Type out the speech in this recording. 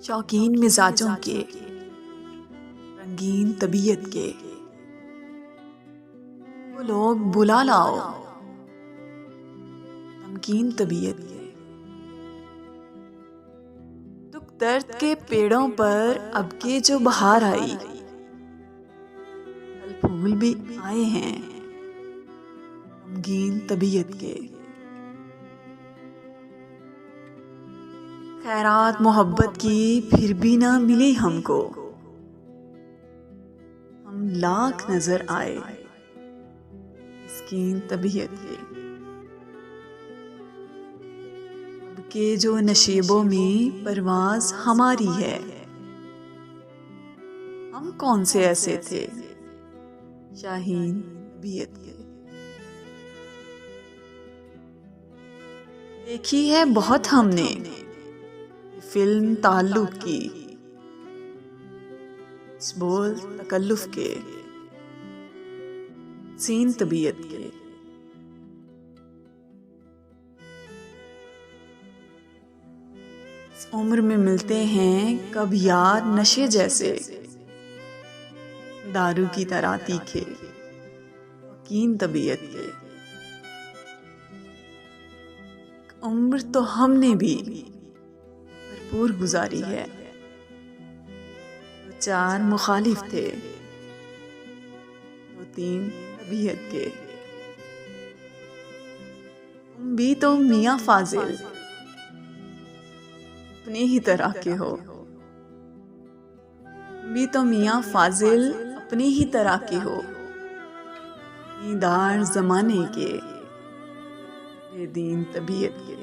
शौकीन मिजाजों के, रंगीन तबीयत के, वो लोग बुला लाओ नमकीन तबीयत के। दुख दर्द के पेड़ों पर अब के जो बहार आई, फल फूल भी आए हैं गमगीन तबीयत के। खैरात मोहब्बत की फिर भी ना मिली हमको, हम लाख नजर आए मिस्कीन तबीयत के। अब के जो नशीबों में परवाज हमारी है, हम कौन से ऐसे थे शाहीन तबीयत के। देखी है बहुत हमने फिल्म ताल्लुक की, बोल तकल्लुफ के, सीन तबीयत के। इस उम्र में मिलते हैं कब यार नशे जैसे, दारू की तरह तीखे यकीन तबीयत के। उम्र तो हमने भी भरपूर गुजारी है, तो चार मुखालिफ थे, तो तीन तबीयत के। तुम भी तो मियाँ फाजिल अपने ही तरह के हो, तुम भी तो मियाँ फाजिल अपने ही तरह के हो। दीदार जमाने के, बेदीन तबीयत के।